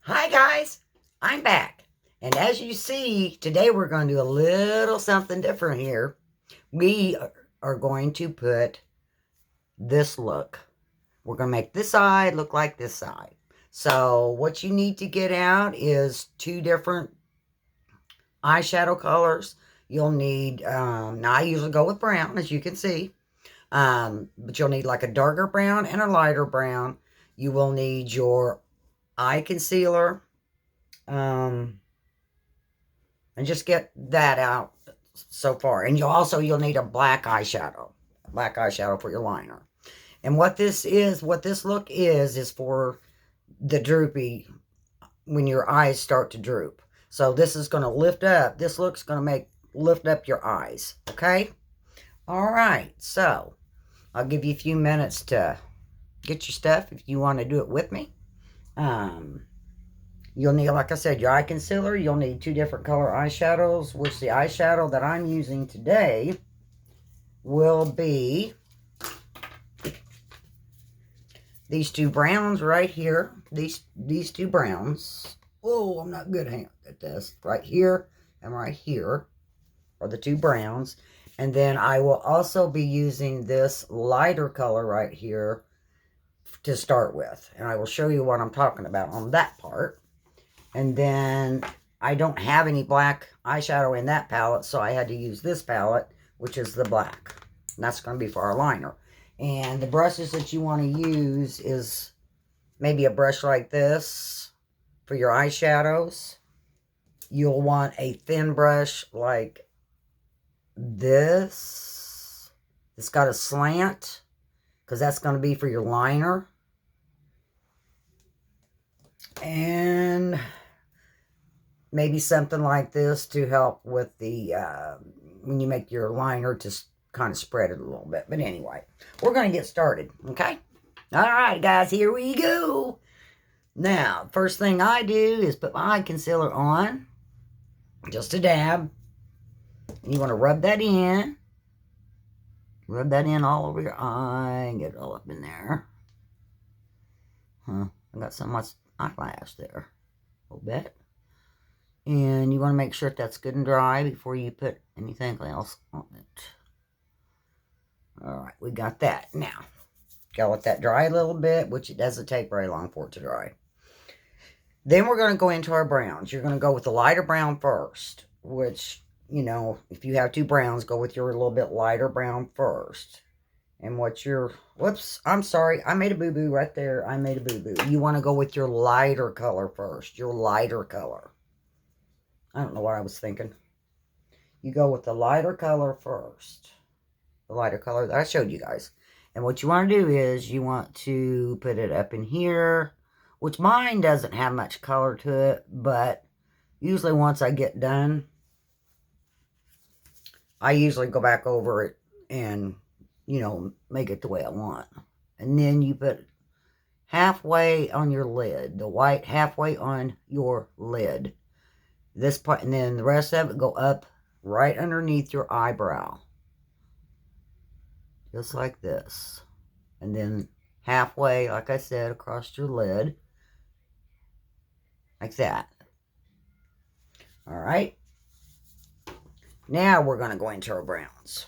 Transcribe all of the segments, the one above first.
Hi guys, I'm back. And as you see, today we're going to do a little something different here. We are going to put this look. We're going to make this side look like this side. So what you need to get out is two different eyeshadow colors. You'll need, now I usually go with brown, as you can see. But you'll need like a darker brown and a lighter brown. You will need your eye concealer. And just get that out so far. And you'll need a black eyeshadow for your liner. And what this look is for the droopy, when your eyes start to droop. So this is going to lift up. This look's going to lift up your eyes. Okay. All right. So I'll give you a few minutes to get your stuff if you want to do it with me. You'll need, like I said, your eye concealer. You'll need two different color eyeshadows, which the eyeshadow that I'm using today will be these two browns right here. These two browns. Oh, I'm not good at this. Right here and right here are the two browns. And then I will also be using this lighter color right here to start with. And I will show you what I'm talking about on that part. And then I don't have any black eyeshadow in that palette, so I had to use this palette, which is the black. And that's going to be for our liner. And the brushes that you want to use is maybe a brush like this for your eyeshadows. You'll want a thin brush like this. It's got a slant, because that's going to be for your liner. And maybe something like this to help with the, when you make your liner, to kind of spread it a little bit. But anyway, we're going to get started, okay? All right, guys, here we go. Now, first thing I do is put my eye concealer on, just a dab. And you want to rub that in. Rub that in all over your eye and get it all up in there. I got so much eyelash there, a little bit. And you want to make sure that's good and dry before you put anything else on it. All right, we got that. Now, gotta let that dry a little bit, which it doesn't take very long for it to dry. Then we're going to go into our browns. You're going to go with the lighter brown first, which, you know, if you have two browns, go with your little bit lighter brown first. And what's your, whoops, I'm sorry, I made a boo-boo right there. I made a boo-boo. You want to go with your lighter color first, your lighter color. I don't know what I was thinking. You go with the lighter color first. The lighter color that I showed you guys. And what you want to do is you want to put it up in here, which mine doesn't have much color to it, but usually once I get done, I usually go back over it and, you know, make it the way I want. And then you put halfway on your lid, the white halfway on your lid. This part, and then the rest of it go up right underneath your eyebrow. Just like this. And then halfway, like I said, across your lid. Like that. Alright. Now we're going to go into our browns.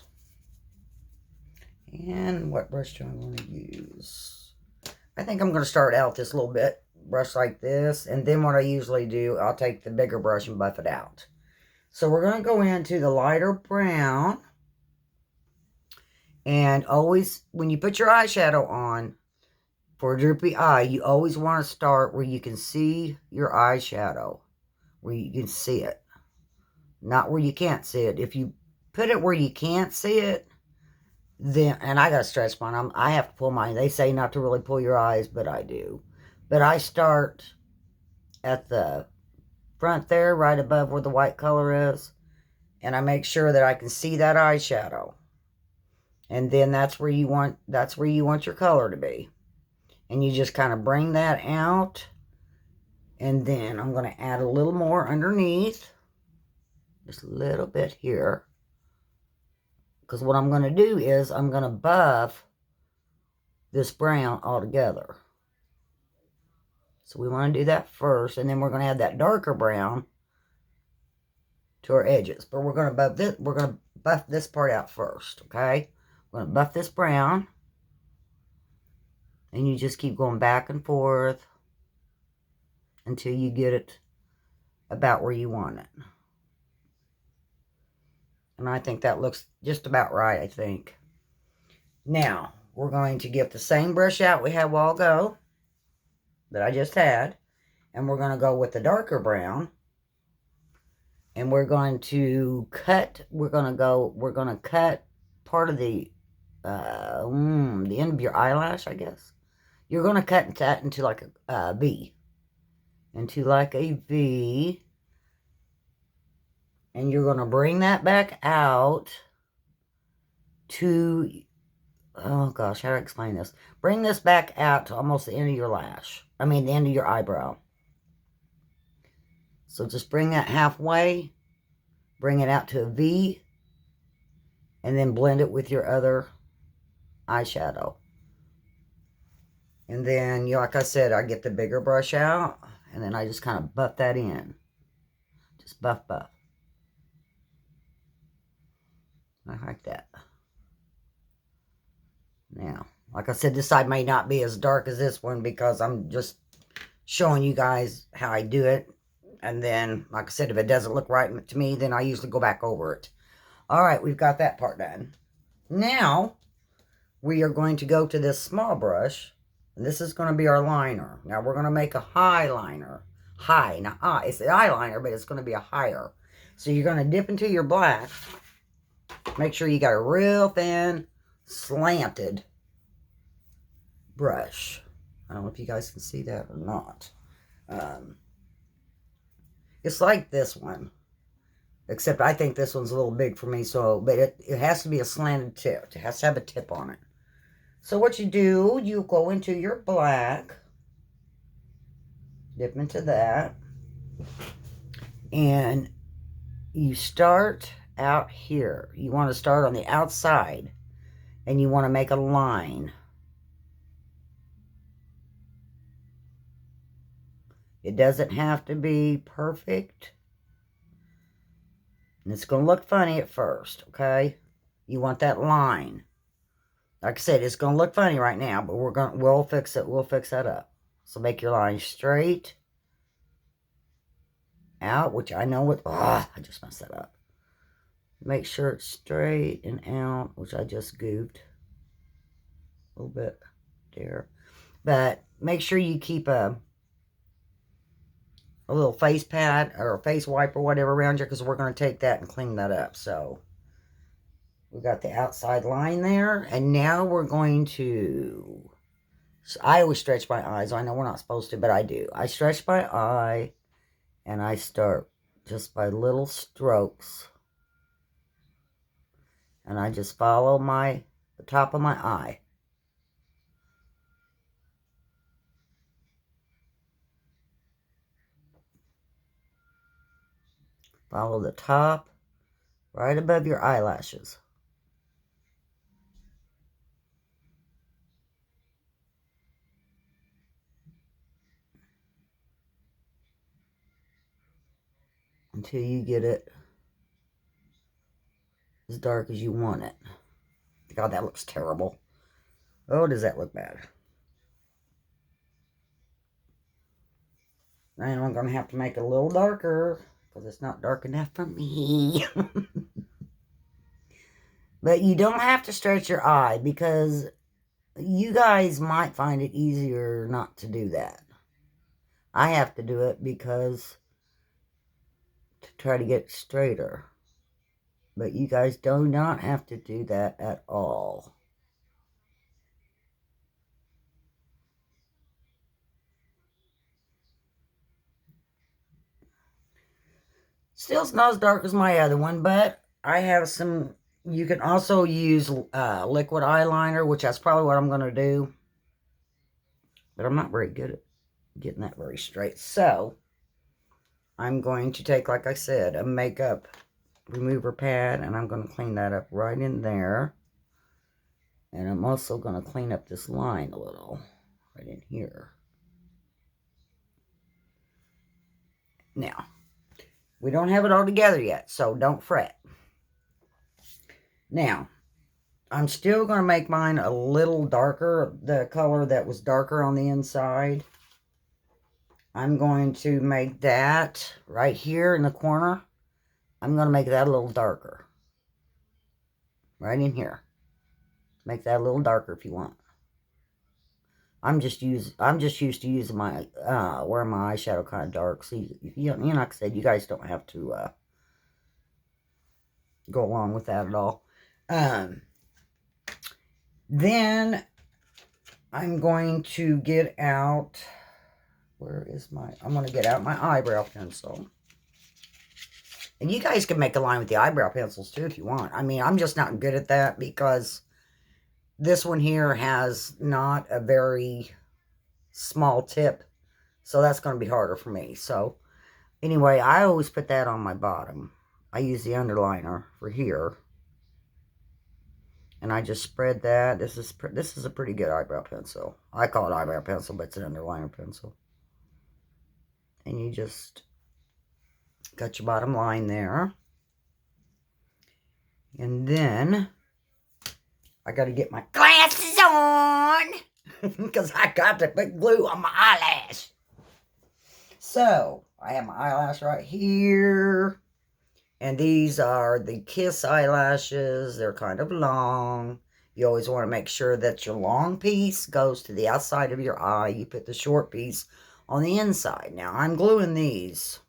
And what brush do I want to use? I think I'm going to start out this little bit. Brush like this. And then what I usually do, I'll take the bigger brush and buff it out. So we're going to go into the lighter brown. And always, when you put your eyeshadow on, for a droopy eye, you always want to start where you can see your eyeshadow. Where you can see it. Not where you can't see it. If you put it where you can't see it, then, and I got a stretch mine. I have to pull mine. They say not to really pull your eyes, but I do. But I start at the front there, right above where the white color is. And I make sure that I can see that eyeshadow. And then that's where you want your color to be. And you just kind of bring that out. And then I'm going to add a little more underneath. Just a little bit here. Because what I'm going to do is I'm going to buff this brown all together. So we want to do that first, and then we're going to add that darker brown to our edges. But we're going to buff this part out first, okay? We're going to buff this brown, and you just keep going back and forth until you get it about where you want it. And I think that looks just about right, I think. Now, we're going to get the same brush out we had a while ago that I just had, and we're going to go with the darker brown, and we're going to cut, we're going to cut part of the end of your eyelash, I guess. You're going to cut that into like a V. Into like a V. And you're going to bring that back out to, oh gosh, how do I explain this? Bring this back out to almost the end of your lash. I mean, the end of your eyebrow. So just bring that halfway. Bring it out to a V. And then blend it with your other eyeshadow. And then, like I said, I get the bigger brush out. And then I just kind of buff that in. Just buff. I like that. Now, like I said, this side may not be as dark as this one because I'm just showing you guys how I do it. And then, like I said, if it doesn't look right to me, then I usually go back over it. All right, we've got that part done. Now, we are going to go to this small brush. And this is going to be our liner. Now, we're going to make a high liner. High, not eye. It's the eyeliner, but it's going to be a higher. So, you're going to dip into your black. Make sure you got a real thin, slanted brush. I don't know if you guys can see that or not. It's like this one. Except I think this one's a little big for me. But it has to be a slanted tip. It has to have a tip on it. So what you do, you go into your black. Dip into that. And you start out here. You want to start on the outside. And you want to make a line. It doesn't have to be perfect. And it's going to look funny at first, okay? You want that line. Like I said, it's going to look funny right now, but we'll fix it. We'll fix that up. So make your line straight out, which I know I just messed that up. Make sure it's straight and out, which I just goofed a little bit there. But make sure you keep a little face pad or a face wipe or whatever around you, because we're going to take that and clean that up. So we got the outside line there, and now we're going to, so I always stretch my eyes. I know we're not supposed to, but I do. I stretch my eye, and I start just by little strokes, and I just follow the top of my eye. Follow the top right above your eyelashes. Until you get it as dark as you want it. God, that looks terrible. Oh, does that look bad? And I'm going to have to make it a little darker, because it's not dark enough for me. But you don't have to stretch your eye, because you guys might find it easier not to do that. I have to do it because to try to get it straighter. But you guys do not have to do that at all. Still, it's not as dark as my other one, but I have some. You can also use liquid eyeliner, which that's probably what I'm going to do. But I'm not very good at getting that very straight. So, I'm going to take, like I said, a makeup remover pad, and I'm going to clean that up right in there. And I'm also going to clean up this line a little, right in here. Now, we don't have it all together yet, so don't fret. Now, I'm still going to make mine a little darker, the color that was darker on the inside. I'm going to make that right here in the corner. I'm going to make that a little darker. Right in here. Make that a little darker if you want. I'm just used to using my wearing my eyeshadow kind of dark. So you know, like I said, you guys don't have to go along with that at all. Then I'm going to get out. Where is I'm going to get out my eyebrow pencil. And you guys can make a line with the eyebrow pencils too if you want. I mean, I'm just not good at that because this one here has not a very small tip. So that's going to be harder for me. So anyway, I always put that on my bottom. I use the underliner for here. And I just spread that. This is a pretty good eyebrow pencil. I call it eyebrow pencil, but it's an underliner pencil. And you just got your bottom line there. And then I got to get my glasses on because I got to put glue on my eyelash. So I have my eyelash right here. And these are the Kiss eyelashes. They're kind of long. You always want to make sure that your long piece goes to the outside of your eye. You put the short piece on the inside. Now, I'm gluing these.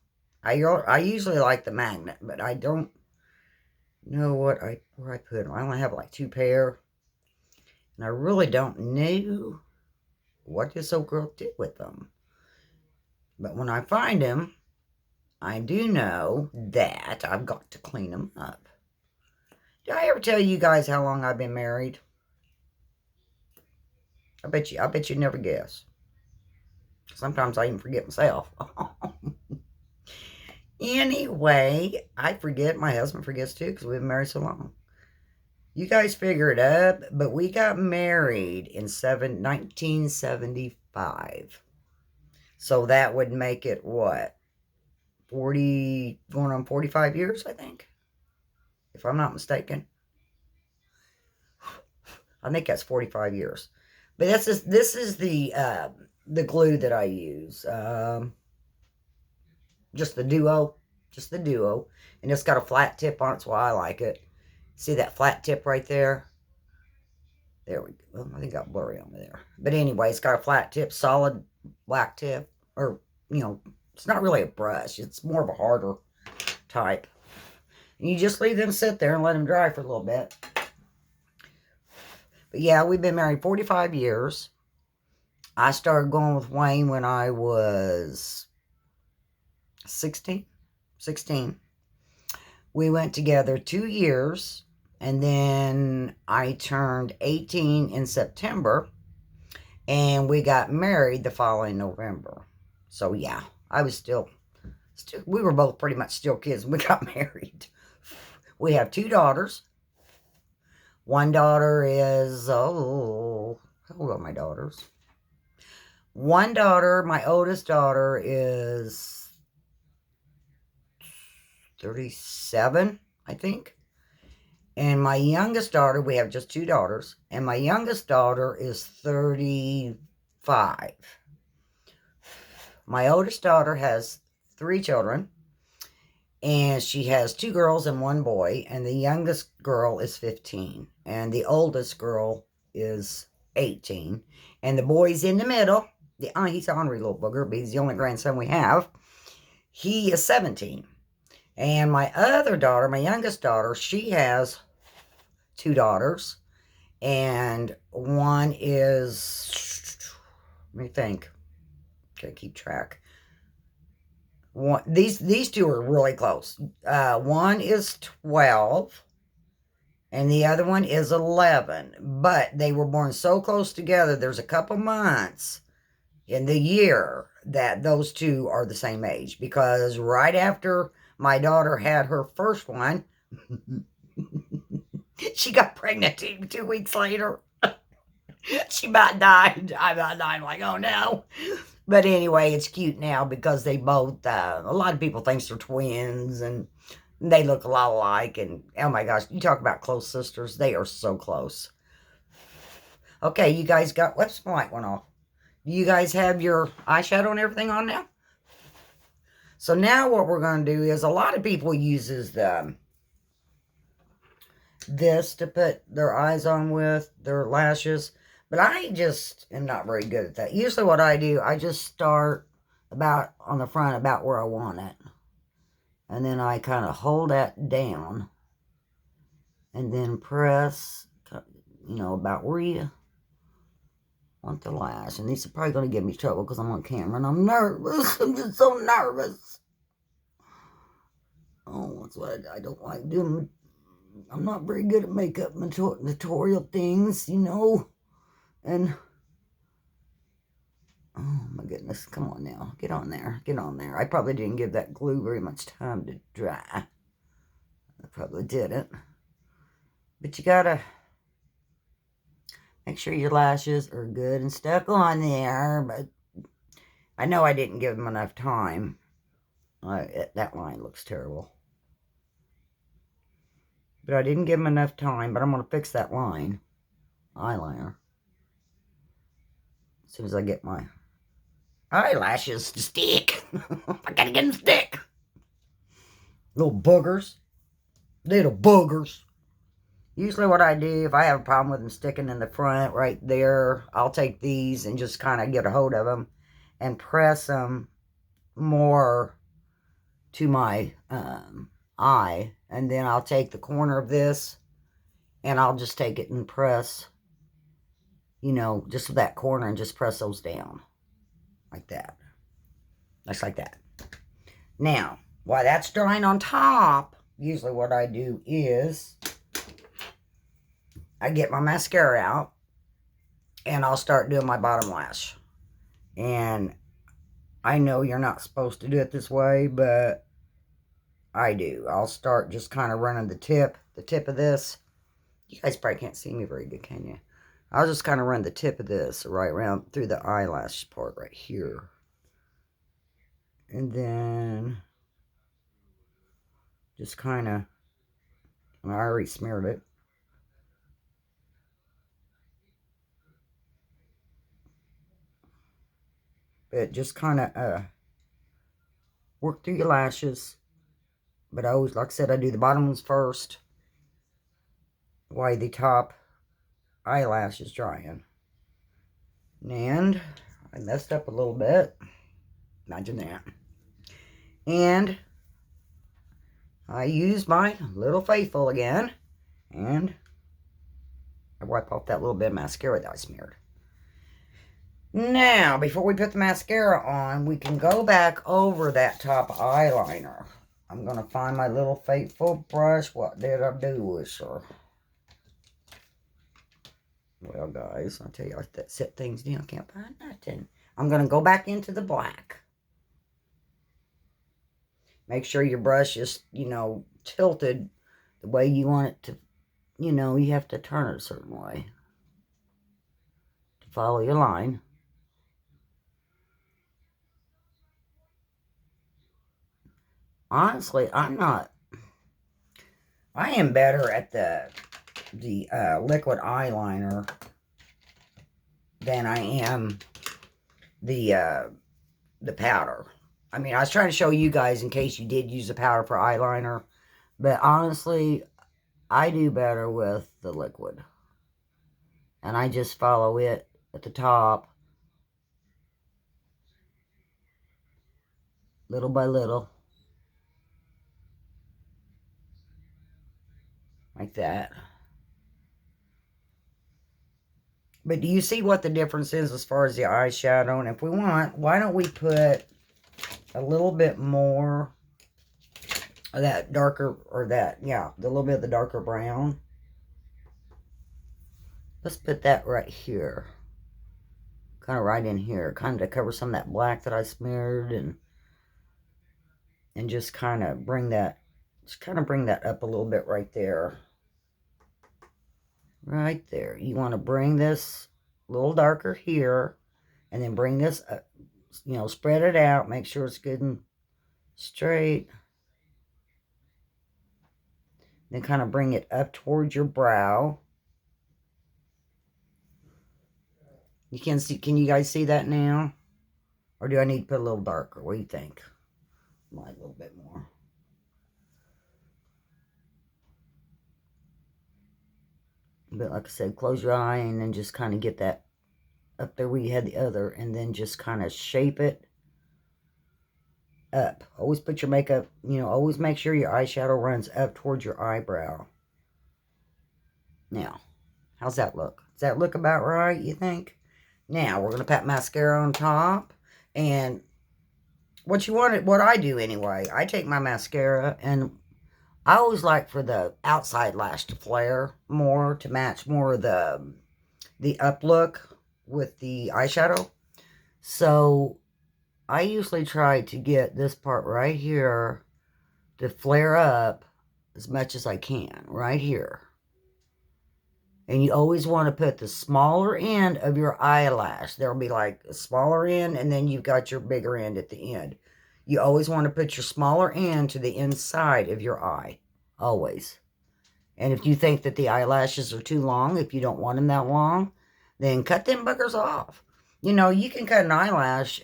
I usually like the magnet, but I don't know where I put them. I only have like 2 pair. And I really don't know what this old girl did with them. But when I find them, I do know that I've got to clean them up. Did I ever tell you guys how long I've been married? I bet you never guess. Sometimes I even forget myself. Anyway, I forget. My husband forgets too because we've been married so long. You guys figure it up, but we got married in 1975. So that would make it what? 40, going on 45 years, I think. If I'm not mistaken. I think that's 45 years. But this is the glue that I use. Just the Duo. Just the Duo. And it's got a flat tip on it, that's why I like it. See that flat tip right there? There we go. Well, I think it got blurry on me there. But anyway, it's got a flat tip, solid black tip. Or, you know, it's not really a brush. It's more of a harder type. And you just leave them sit there and let them dry for a little bit. But yeah, we've been married 45 years. I started going with Wayne when I was 16. We went together 2 years. And then I turned 18 in September. And we got married the following November. So yeah, I was still we were both pretty much still kids when we got married. We have 2 daughters. One daughter is, how old are my daughters? One daughter, my oldest daughter, is 37, I think. And my youngest daughter, we have just 2 daughters. And my youngest daughter is 35. My oldest daughter has 3 children. And she has 2 girls and 1 boy. And the youngest girl is 15. And the oldest girl is 18. And the boy's in the middle. He's an ornery little booger, but he's the only grandson we have. He is 17. And my other daughter, my youngest daughter, she has 2 daughters. And one is, let me think. Gotta keep track. These 2 are really close. One is 12. And the other one is 11. But they were born so close together, there's a couple months in the year that those 2 are the same age. Because right after my daughter had her first one, she got pregnant 2 weeks later. She about died. I about died. I'm like, oh no. But anyway, it's cute now because they both, a lot of people think they're twins and they look a lot alike. And oh my gosh, you talk about close sisters. They are so close. Okay, you guys got, whoops, my light went off. You guys have your eyeshadow and everything on now? So now what we're going to do is a lot of people uses this to put their eyes on with, their lashes. But I just am not very good at that. Usually what I do, I just start about on the front, about where I want it. And then I kind of hold that down. And then press, you know, about where you want the lash. And these are probably going to give me trouble because I'm on camera and I'm nervous. I'm just so nervous. Oh, that's what I don't like doing. I'm not very good at makeup tutorial things, you know. And, oh my goodness, come on now. Get on there. Get on there. I probably didn't give that glue very much time to dry. I probably didn't. But you gotta make sure your lashes are good and stuck on there. But I know I didn't give them enough time. That line looks terrible. But I didn't give them enough time. But I'm going to fix that line. Eyeliner. As soon as I get my eyelashes to stick. I gotta get them to stick. Little boogers. Little boogers. Usually what I do, if I have a problem with them sticking in the front right there, I'll take these and just kind of get a hold of them and press them more to my eye. And then I'll take the corner of this and I'll just take it and press, you know, just that corner and just press those down. Like that. Just like that. Now, while that's drying on top, usually what I do is I get my mascara out and I'll start doing my bottom lash. And I know you're not supposed to do it this way, but I do. I'll start just kind of running the tip of this. You guys probably can't see me very good, can you? I'll just kind of run the tip of this right around through the eyelash part right here. And then just kind of, I already smeared it. But just kind of work through your lashes. But I always, like I said, I do the bottom ones first, while the top eyelash is drying. And I messed up a little bit. Imagine that. And I use my Little Faithful again. And I wipe off that little bit of mascara that I smeared. Now, before we put the mascara on, we can go back over that top eyeliner. I'm going to find my Little Faithful brush. What did I do with her? Well, guys, I'll tell you, I set things down. I can't find nothing. I'm going to go back into the black. Make sure your brush is, you know, tilted the way you want it to. You know, you have to turn it a certain way to follow your line. Honestly, I am better at the liquid eyeliner than I am the powder. I mean, I was trying to show you guys in case you did use the powder for eyeliner. But honestly, I do better with the liquid. And I just follow it at the top. Little by little. Like that. But do you see what the difference is as far as the eyeshadow? And if we want, why don't we put a little bit more of that darker, or that, yeah, the little bit of the darker brown. Let's put that right here. Kind of right in here. Kind of to cover some of that black that I smeared. And just kind of bring that, up a little bit right there. Right there. You want to bring this a little darker here. And then bring this up, you know, spread it out. Make sure it's good and straight. Then kind of bring it up towards your brow. You can see, can you guys see that now? Or do I need to put a little darker? What do you think? Might a little bit more. But like I said, close your eye and then just kind of get that up there where you had the other, and then just kind of shape it up. Always put your makeup, you know, always make sure your eyeshadow runs up towards your eyebrow. Now, how's that look? Does that look about right, you think? Now, we're going to pat mascara on top. And what you want, what I do anyway, I take my mascara, and I always like for the outside lash to flare more, to match more of the up look with the eyeshadow. So I usually try to get this part right here to flare up as much as I can, right here. And you always want to put the smaller end of your eyelash. There'll be like a smaller end, and then you've got your bigger end at the end. You always want to put your smaller end to the inside of your eye. Always. And if you think that the eyelashes are too long, if you don't want them that long, then cut them buggers off. You know, you can cut an eyelash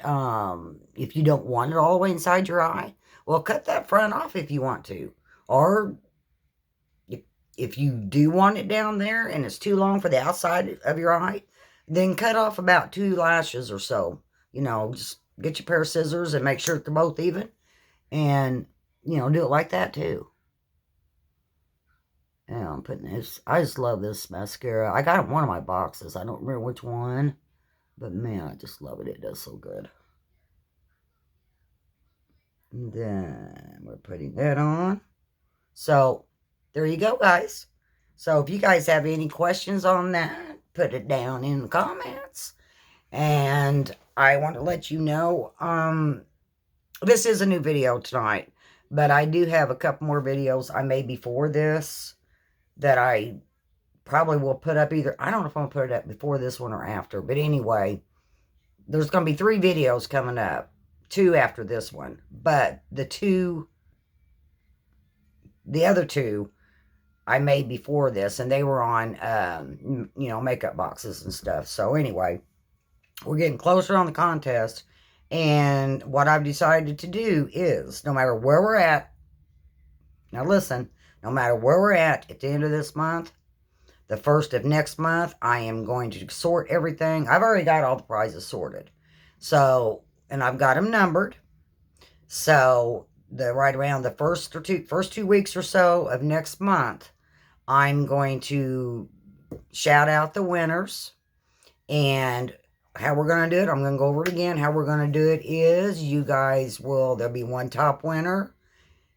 if you don't want it all the way inside your eye. Well, cut that front off if you want to. Or if you do want it down there and it's too long for the outside of your eye, then cut off about 2 lashes or so. You know, just get your pair of scissors and make sure they're both even. And, you know, do it like that too. Yeah, I'm putting this. I just love this mascara. I got it in one of my boxes. I don't remember which one. But man, I just love it. It does so good. And then we're putting that on. So, there you go, guys. So, if you guys have any questions on that, put it down in the comments. And I want to let you know, this is a new video tonight. But I do have a couple more videos I made before this that I probably will put up either. I don't know if I'm going to put it up before this one or after. But anyway, there's going to be 3 videos coming up. 2 after this one. But the other 2 I made before this, and they were on, you know, makeup boxes and stuff. So anyway, we're getting closer on the contest, and what I've decided to do is, no matter where we're at, now listen, no matter where we're at the end of this month, the 1st of next month, I am going to sort everything. I've already got all the prizes sorted. So, and I've got them numbered. So, right around the first 2 weeks or so of next month, I'm going to shout out the winners. And how we're going to do it, I'm going to go over it again. How we're going to do it is, you guys will, there'll be one top winner.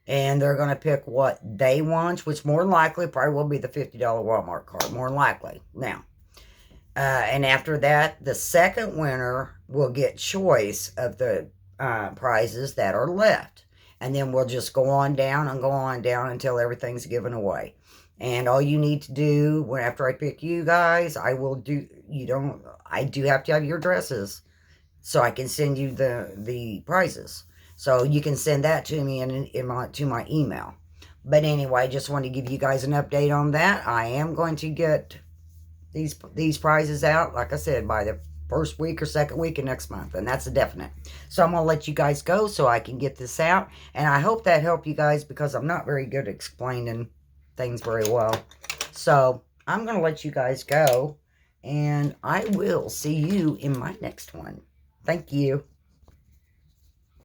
And they're going to pick what they want, which more than likely probably will be the $50 Walmart card. More than likely. Now, and after that, the second winner will get choice of the prizes that are left. And then we'll just go on down and go on down until everything's given away. And all you need to do, after I pick you guys, I do have to have your addresses so I can send you the prizes. So you can send that to me to my email. But anyway, just want to give you guys an update on that. I am going to get these prizes out, like I said, by the first week or second week of next month. And that's a definite. So I'm going to let you guys go so I can get this out. And I hope that helped you guys, because I'm not very good at explaining things very well. So I'm going to let you guys go. And I will see you in my next one. Thank you.